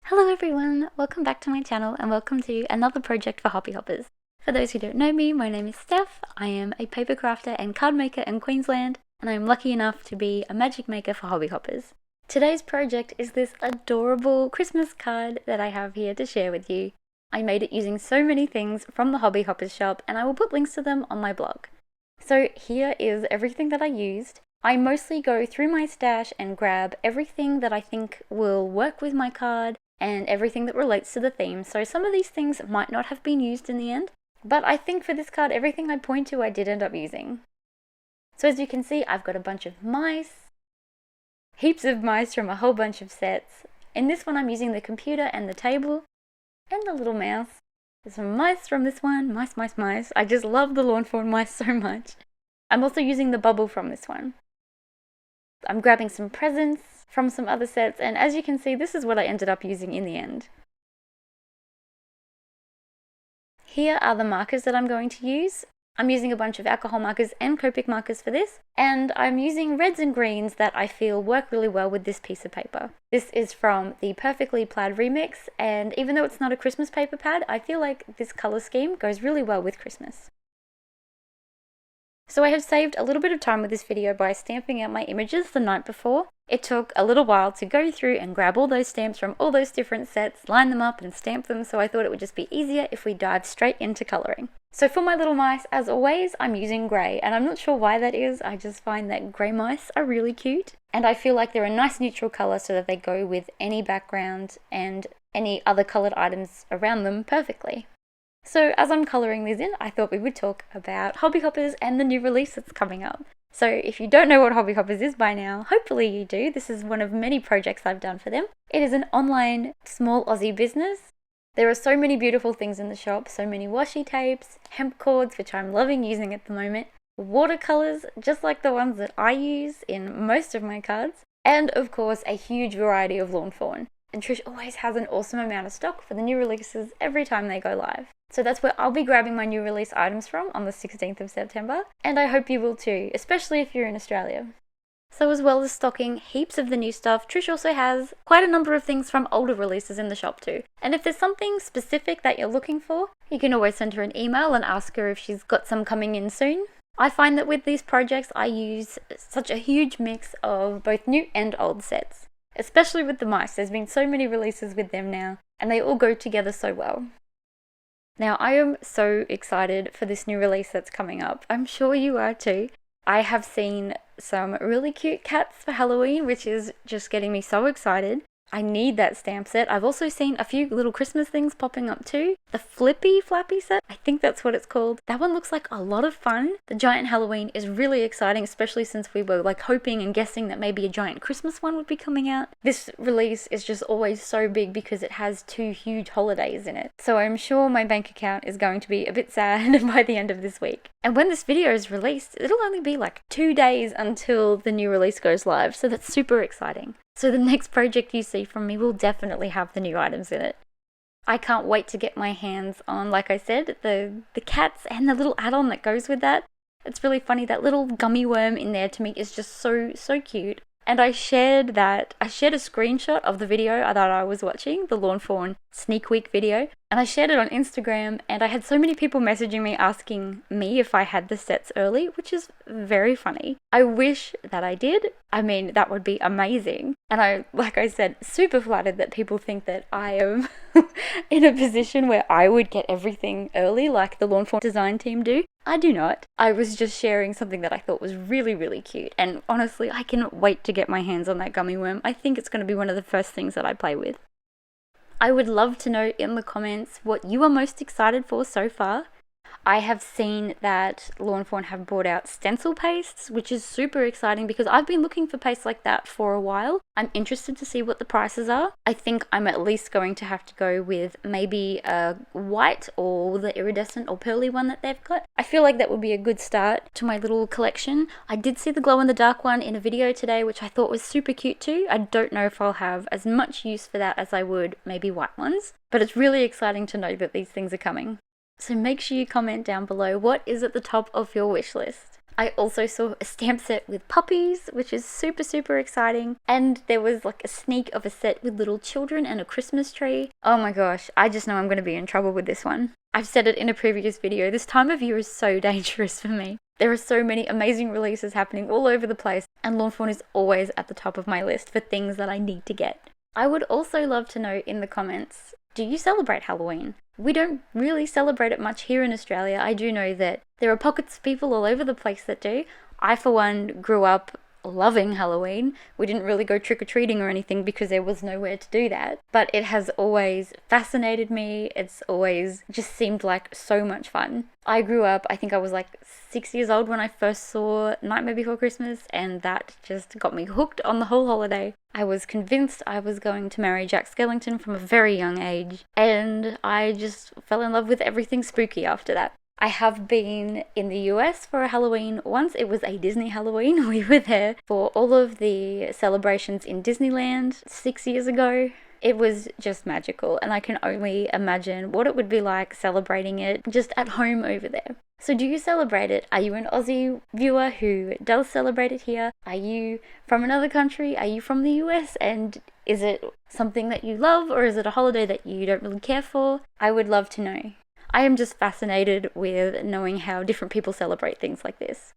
Hello everyone, welcome back to my channel and welcome to another project for hobby hoppers. For those who don't know me, my name is Steph. I am a paper crafter and card maker in Queensland, and I am lucky enough to be a magic maker for hobby hoppers. Today's project is this adorable Christmas card that I have here to share with you. I made it using so many things from the Hobby Hoppers shop, and I will put links to them on my blog. So here is everything that I used. I mostly go through my stash and grab everything that I think will work with my card and everything that relates to the theme. So some of these things might not have been used in the end, but I think for this card everything I point to I did end up using. So as you can see, I've got a bunch of mice, heaps of mice from a whole bunch of sets. In this one I'm using the computer and the table and the little mouse. There's some mice from this one, mice. I just love the Lawn Fawn mice so much. I'm also using the bubble from this one. I'm grabbing some presents from some other sets, and as you can see, this is what I ended up using in the end. Here are the markers that I'm going to use. I'm using a bunch of alcohol markers and Copic markers for this, and I'm using reds and greens that I feel work really well with this piece of paper. This is from the Perfectly Plaid remix, and even though it's not a Christmas paper pad, I feel like this colour scheme goes really well with Christmas. So I have saved a little bit of time with this video by stamping out my images the night before. It took a little while to go through and grab all those stamps from all those different sets, line them up and stamp them, so I thought it would just be easier if we dived straight into colouring. So for my little mice, as always, I'm using grey, and I'm not sure why that is. I just find that grey mice are really cute, and I feel like they're a nice neutral colour so that they go with any background and any other coloured items around them perfectly. So as I'm colouring these in, I thought we would talk about Hobby Hoppers and the new release that's coming up. So if you don't know what Hobby Hoppers is by now, hopefully you do. This is one of many projects I've done for them. It is an online small Aussie business. There are so many beautiful things in the shop, so many washi tapes, hemp cords, which I'm loving using at the moment, watercolours, just like the ones that I use in most of my cards, and of course a huge variety of Lawn Fawn. And Trish always has an awesome amount of stock for the new releases every time they go live. So that's where I'll be grabbing my new release items from on the 16th of September, and I hope you will too, especially if you're in Australia. So as well as stocking heaps of the new stuff, Trish also has quite a number of things from older releases in the shop too. And if there's something specific that you're looking for, you can always send her an email and ask her if she's got some coming in soon. I find that with these projects I use such a huge mix of both new and old sets. Especially with the mice, there's been so many releases with them now, and they all go together so well. Now I am so excited for this new release that's coming up. I'm sure you are too. I have seen some really cute cats for Halloween, which is just getting me so excited. I need that stamp set. I've also seen a few little Christmas things popping up too. The Flippy Flappy set, I think that's what it's called. That one looks like a lot of fun. The giant Halloween is really exciting, especially since we were hoping and guessing that maybe a giant Christmas one would be coming out. This release is just always so big because it has two huge holidays in it. So I'm sure my bank account is going to be a bit sad by the end of this week. And when this video is released, it'll only be 2 days until the new release goes live, so that's super exciting. So the next project you see from me will definitely have the new items in it. I can't wait to get my hands on, like I said, the cats and the little add-on that goes with that. It's really funny, that little gummy worm in there to me is just so cute. And I shared a screenshot of the video that I was watching, the Lawn Fawn Sneak Week video, and I shared it on Instagram, and I had so many people messaging me asking me if I had the sets early, which is very funny. I wish that I did. I mean, that would be amazing. And like I said, super flattered that people think that I am in a position where I would get everything early like the Lawn Fawn design team do. I do not. I was just sharing something that I thought was really cute, and honestly, I cannot wait to get my hands on that gummy worm. I think it's going to be one of the first things that I play with. I would love to know in the comments what you are most excited for so far. I have seen that Lawn Fawn have brought out stencil pastes, which is super exciting because I've been looking for pastes like that for a while. I'm interested to see what the prices are. I think I'm at least going to have to go with maybe a white or the iridescent or pearly one that they've got. I feel like that would be a good start to my little collection. I did see the glow-in-the-dark one in a video today, which I thought was super cute too. I don't know if I'll have as much use for that as I would maybe white ones, but it's really exciting to know that these things are coming. So make sure you comment down below what is at the top of your wish list. I also saw a stamp set with puppies, which is super, super exciting. And there was like a sneak of a set with little children and a Christmas tree. Oh my gosh, I just know I'm going to be in trouble with this one. I've said it in a previous video, this time of year is so dangerous for me. There are so many amazing releases happening all over the place, and Lawn Fawn is always at the top of my list for things that I need to get. I would also love to know in the comments, do you celebrate Halloween? We don't really celebrate it much here in Australia. I do know that there are pockets of people all over the place that do. I, for one, grew up loving Halloween. We didn't really go trick-or-treating or anything because there was nowhere to do that. But it has always fascinated me. It's always just seemed like so much fun. I grew up, I think I was like 6 years old when I first saw Nightmare Before Christmas, and that just got me hooked on the whole holiday. I was convinced I was going to marry Jack Skellington from a very young age, and I just fell in love with everything spooky after that. I have been in the US for a Halloween once. It was a Disney Halloween. We were there for all of the celebrations in Disneyland 6 years ago. It was just magical, and I can only imagine what it would be like celebrating it just at home over there. So do you celebrate it? Are you an Aussie viewer who does celebrate it here? Are you from another country? Are you from the US? And is it something that you love, or is it a holiday that you don't really care for? I would love to know. I am just fascinated with knowing how different people celebrate things like this.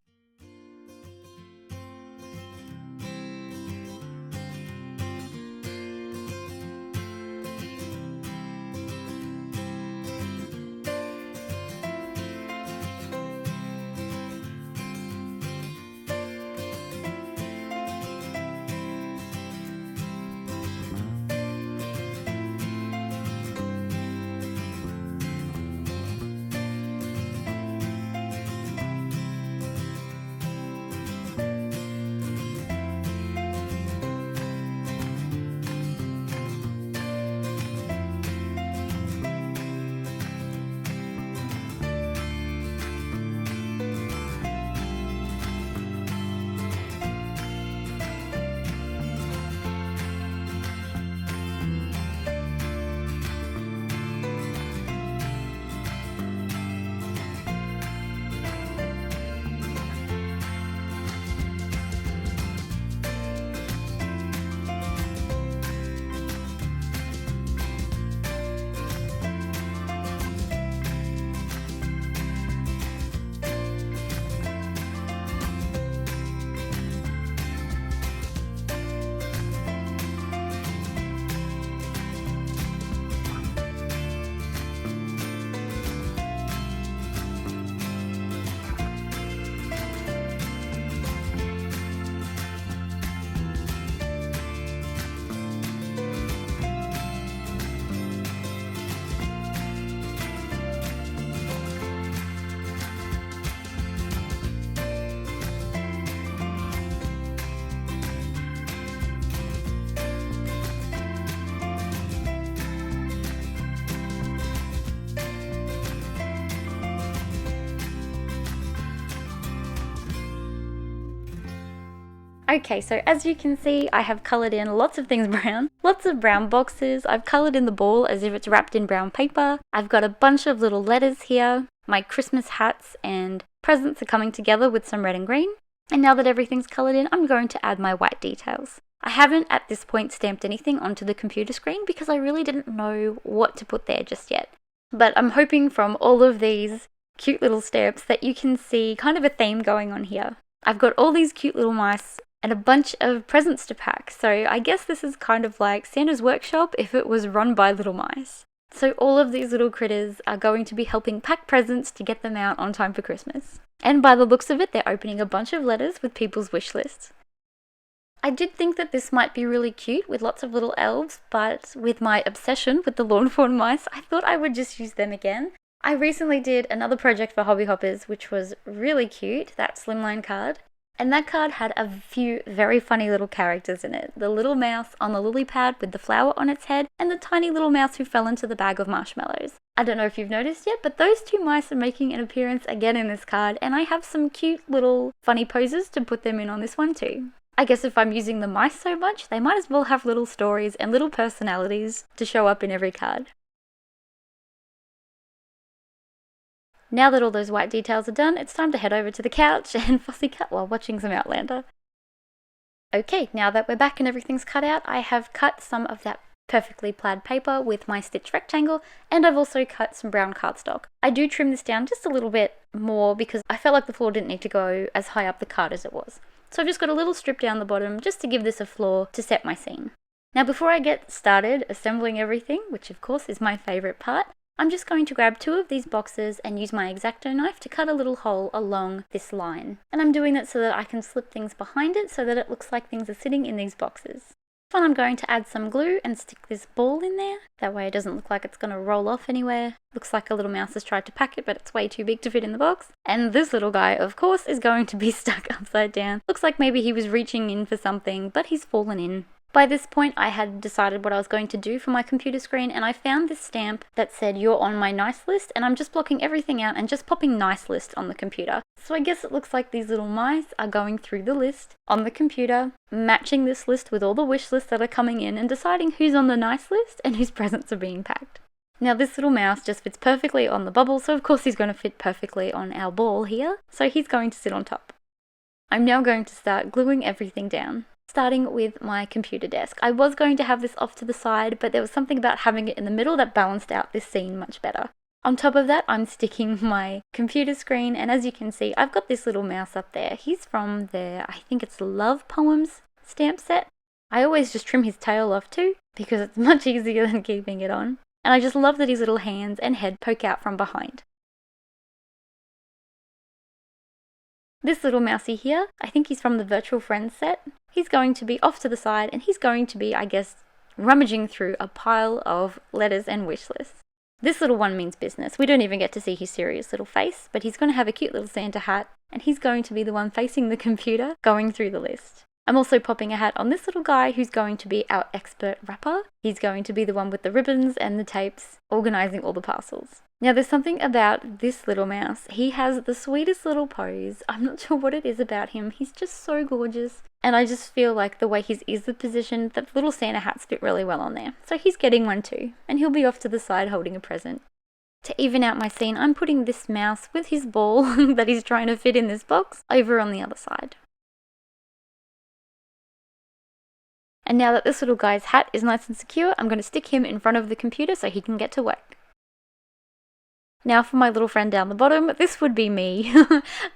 Okay, so as you can see, I have coloured in lots of things brown. Lots of brown boxes. I've coloured in the ball as if it's wrapped in brown paper. I've got a bunch of little letters here. My Christmas hats and presents are coming together with some red and green. And now that everything's coloured in, I'm going to add my white details. I haven't at this point stamped anything onto the computer screen because I really didn't know what to put there just yet. But I'm hoping from all of these cute little stamps that you can see kind of a theme going on here. I've got all these cute little mice and a bunch of presents to pack, so I guess this is kind of like Santa's workshop if it was run by little mice. So all of these little critters are going to be helping pack presents to get them out on time for Christmas. And by the looks of it, they're opening a bunch of letters with people's wish lists. I did think that this might be really cute with lots of little elves, but with my obsession with the Lawn Fawn mice, I thought I would just use them again. I recently did another project for Hobby Hoppers, which was really cute, that slimline card. And that card had a few very funny little characters in it. The little mouse on the lily pad with the flower on its head, and the tiny little mouse who fell into the bag of marshmallows. I don't know if you've noticed yet, but those two mice are making an appearance again in this card, and I have some cute little funny poses to put them in on this one too. I guess if I'm using the mice so much, they might as well have little stories and little personalities to show up in every card. Now that all those white details are done, it's time to head over to the couch and fussy cut while watching some Outlander. Okay, now that we're back and everything's cut out, I have cut some of that perfectly plaid paper with my stitch rectangle, and I've also cut some brown cardstock. I do trim this down just a little bit more because I felt like the floor didn't need to go as high up the card as it was. So I've just got a little strip down the bottom just to give this a floor to set my scene. Now before I get started assembling everything, which of course is my favourite part, I'm just going to grab 2 of these boxes and use my X-Acto knife to cut a little hole along this line. And I'm doing that so that I can slip things behind it so that it looks like things are sitting in these boxes. Then I'm going to add some glue and stick this ball in there. That way it doesn't look like it's going to roll off anywhere. Looks like a little mouse has tried to pack it, but it's way too big to fit in the box. And this little guy, of course, is going to be stuck upside down. Looks like maybe he was reaching in for something, but he's fallen in. By this point, I had decided what I was going to do for my computer screen, and I found this stamp that said, "You're on my nice list," and I'm just blocking everything out and just popping nice list on the computer. So I guess it looks like these little mice are going through the list on the computer, matching this list with all the wish lists that are coming in and deciding who's on the nice list and whose presents are being packed. Now this little mouse just fits perfectly on the bubble, so of course he's going to fit perfectly on our ball here, so he's going to sit on top. I'm now going to start gluing everything down. Starting with my computer desk. I was going to have this off to the side, but there was something about having it in the middle that balanced out this scene much better. On top of that, I'm sticking my computer screen, and as you can see, I've got this little mouse up there. He's from their, I think it's Love Poems stamp set. I always just trim his tail off too, because it's much easier than keeping it on. And I just love that his little hands and head poke out from behind. This little mousey here, I think he's from the Virtual Friends set. He's going to be off to the side, and he's going to be, I guess, rummaging through a pile of letters and wish lists. This little one means business. We don't even get to see his serious little face, but he's going to have a cute little Santa hat, and he's going to be the one facing the computer going through the list. I'm also popping a hat on this little guy who's going to be our expert wrapper. He's going to be the one with the ribbons and the tapes, organising all the parcels. Now there's something about this little mouse. He has the sweetest little pose. I'm not sure what it is about him. He's just so gorgeous. And I just feel like the way his ears are positioned, that little Santa hats fit really well on there. So he's getting one too. And he'll be off to the side holding a present. To even out my scene, I'm putting this mouse with his ball that he's trying to fit in this box over on the other side. And now that this little guy's hat is nice and secure, I'm going to stick him in front of the computer so he can get to work. Now for my little friend down the bottom, this would be me,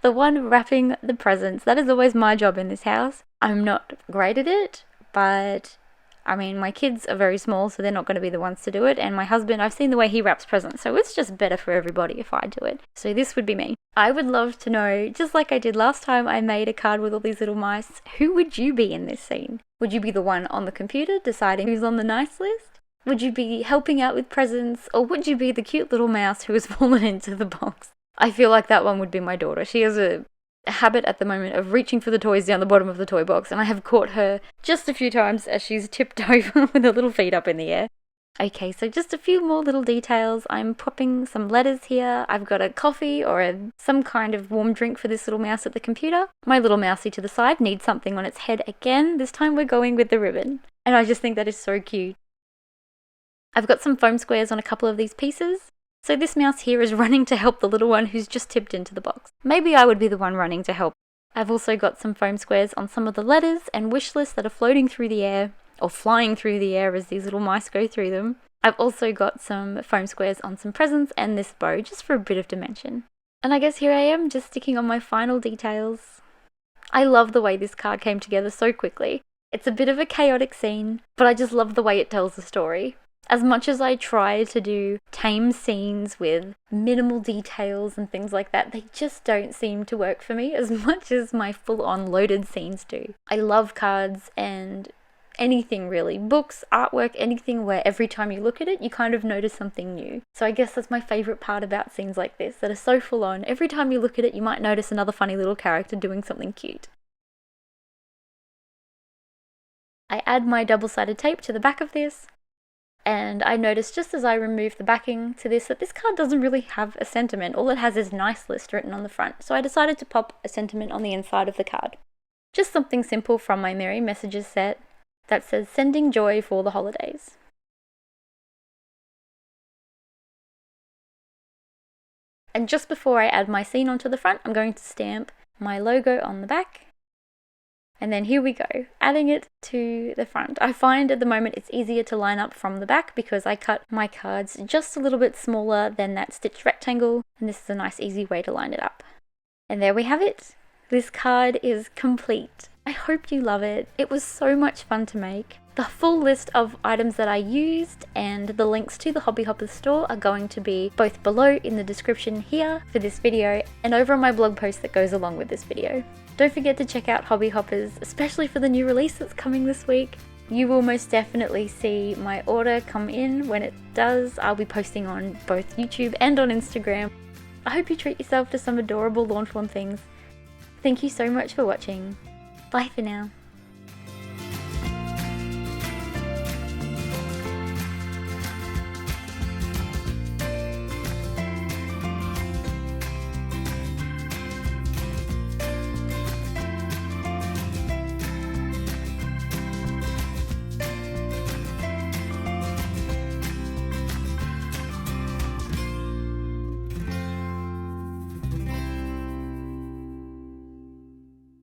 the one wrapping the presents. That is always my job in this house. I'm not great at it, but I mean, my kids are very small, so they're not going to be the ones to do it. And my husband, I've seen the way he wraps presents, so it's just better for everybody if I do it. So this would be me. I would love to know, just like I did last time I made a card with all these little mice, who would you be in this scene? Would you be the one on the computer deciding who's on the nice list? Would you be helping out with presents, or would you be the cute little mouse who has fallen into the box? I feel like that one would be my daughter. She has a habit at the moment of reaching for the toys down the bottom of the toy box, and I have caught her just a few times as she's tipped over with her little feet up in the air. Okay, so just a few more little details. I'm popping some letters here. I've got a coffee or some kind of warm drink for this little mouse at the computer. My little mousey to the side needs something on its head again. This time we're going with the ribbon. And I just think that is so cute. I've got some foam squares on a couple of these pieces. So this mouse here is running to help the little one who's just tipped into the box. Maybe I would be the one running to help. I've also got some foam squares on some of the letters and wish lists that are floating through the air, or flying through the air as these little mice go through them. I've also got some foam squares on some presents and this bow, just for a bit of dimension. And I guess here I am, just sticking on my final details. I love the way this card came together so quickly. It's a bit of a chaotic scene, but I just love the way it tells the story. As much as I try to do tame scenes with minimal details and things like that, they just don't seem to work for me as much as my full-on loaded scenes do. I love cards and anything really. Books, artwork, anything where every time you look at it, you kind of notice something new. So I guess that's my favourite part about scenes like this, that are so full-on. Every time you look at it, you might notice another funny little character doing something cute. I add my double-sided tape to the back of this. And I noticed just as I removed the backing to this that this card doesn't really have a sentiment. All it has is nice list written on the front. So I decided to pop a sentiment on the inside of the card. Just something simple from my Merry Messages set that says, "Sending joy for the holidays." And just before I add my scene onto the front, I'm going to stamp my logo on the back. And then here we go, adding it to the front. I find at the moment it's easier to line up from the back because I cut my cards just a little bit smaller than that stitched rectangle, and this is a nice easy way to line it up. And there we have it. This card is complete. I hope you love it. It was so much fun to make. The full list of items that I used and the links to the Hobby Hoppers store are going to be both below in the description here for this video and over on my blog post that goes along with this video. Don't forget to check out Hobby Hoppers, especially for the new release that's coming this week. You will most definitely see my order come in. When it does, I'll be posting on both YouTube and on Instagram. I hope you treat yourself to some adorable Lawn Fawn things. Thank you so much for watching. Bye for now.